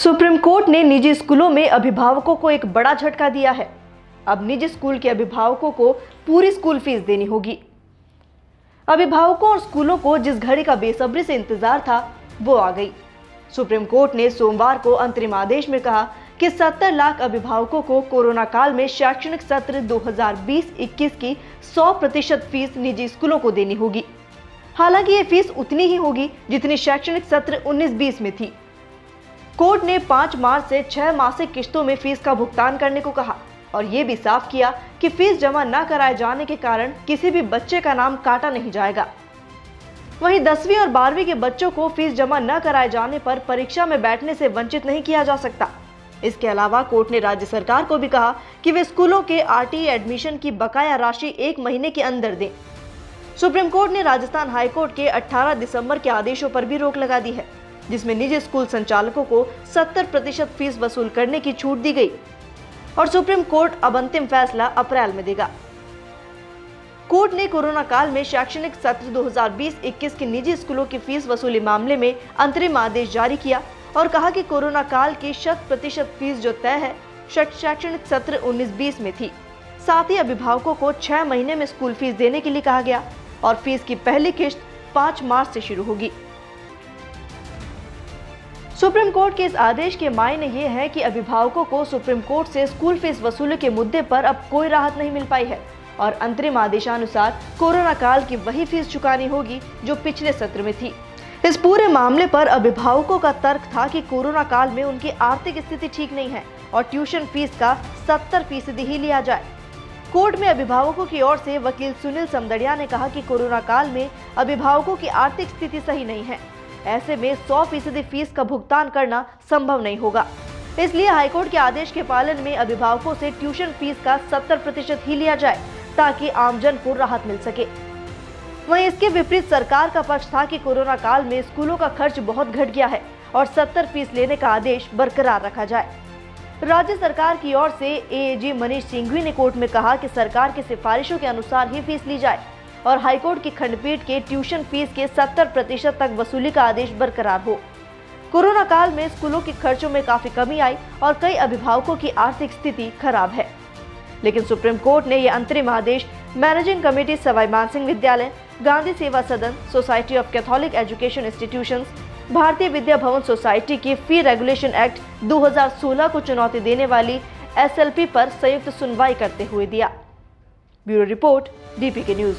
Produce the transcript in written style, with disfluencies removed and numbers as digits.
Supreme court ने निजी स्कूलों में अभिभावकों को एक बड़ा झटका दिया है। अब निजी स्कूल के अभिभावकों को पूरी स्कूल फीस देनी होगी। अभिभावकों और स्कूलों को जिस घड़ी का बेसब्री से इंतजार था वो आ गई। सुप्रीम कोर्ट ने सोमवार को अंतरिम आदेश में कहा कि 70 लाख अभिभावकों को कोरोना काल में शैक्षणिक सत्र 2020-21 की 100% फीस निजी स्कूलों को देनी होगी। हालांकि ये फीस उतनी ही होगी जितनी शैक्षणिक सत्र 19-20 में थी। कोर्ट ने 5 मार्च से 6 मासिक किस्तों में फीस का भुगतान करने को कहा और ये भी साफ किया कि फीस जमा न कराए जाने के कारण किसी भी बच्चे का नाम काटा नहीं जाएगा। वहीं 10वीं और 12वीं के बच्चों को फीस जमा न कराए जाने पर परीक्षा में बैठने से वंचित नहीं किया जा सकता। इसके अलावा कोर्ट ने राज्य सरकार को भी कहा कि वे स्कूलों के आरटीई एडमिशन की बकाया राशि 1 महीने के अंदर दें। सुप्रीम कोर्ट ने राजस्थान हाईकोर्ट के 18 दिसंबर के आदेशों पर भी रोक लगा दी है, जिसमें निजी स्कूल संचालकों को 70% फीस वसूल करने की छूट दी गई और सुप्रीम कोर्ट अब अंतिम फैसला अप्रैल में देगा। कोर्ट ने कोरोना काल में शैक्षणिक सत्र 2020-21 के निजी स्कूलों की फीस वसूली मामले में अंतरिम आदेश जारी किया और कहा कि कोरोना काल की 100% फीस जो तय है शैक्षणिक सत्र 19-20 में थी। साथ ही अभिभावकों को 6 महीने में स्कूल फीस देने के लिए कहा गया और फीस की पहली किश्त 5 मार्च से शुरू होगी। सुप्रीम कोर्ट के इस आदेश के मायने ये है कि अभिभावकों को सुप्रीम कोर्ट से स्कूल फीस वसूली के मुद्दे पर अब कोई राहत नहीं मिल पाई है और अंतरिम आदेशानुसार कोरोना काल की वही फीस चुकानी होगी जो पिछले सत्र में थी। इस पूरे मामले पर अभिभावकों का तर्क था कि कोरोना काल में उनकी आर्थिक स्थिति ठीक नहीं है और ट्यूशन फीस का 70% ही लिया जाए। कोर्ट में अभिभावकों की ओर से वकील सुनील समदड़िया ने कहा कि कोरोना काल में अभिभावकों की आर्थिक स्थिति सही नहीं है, ऐसे में 100% फीस का भुगतान करना संभव नहीं होगा। इसलिए हाईकोर्ट के आदेश के पालन में अभिभावकों से ट्यूशन फीस का 70% ही लिया जाए ताकि आमजन को राहत मिल सके। वहीं इसके विपरीत सरकार का पक्ष था कि कोरोना काल में स्कूलों का खर्च बहुत घट गया है और 70% लेने का आदेश बरकरार रखा जाए। राज्य सरकार की ओर से एएजी मनीष सिंघवी ने कोर्ट में कहा कि सरकार की सिफारिशों के अनुसार ही फीस ली जाए और हाईकोर्ट की खंडपीठ के ट्यूशन फीस के 70% तक वसूली का आदेश बरकरार हो। कोरोना काल में स्कूलों के खर्चों में काफी कमी आई और कई अभिभावकों की आर्थिक स्थिति खराब है, लेकिन सुप्रीम कोर्ट ने यह अंतरिम आदेश मैनेजिंग कमेटी सवाई मानसिंह विद्यालय, गांधी सेवा सदन, society of Catholic education institutions, Bharatiya Vidya Bhavan society की फी रेगुलेशन एक्ट 2016 को चुनौती देने वाली एसएलपी पर संयुक्त सुनवाई करते हुए दिया। Bureau report, DPK news.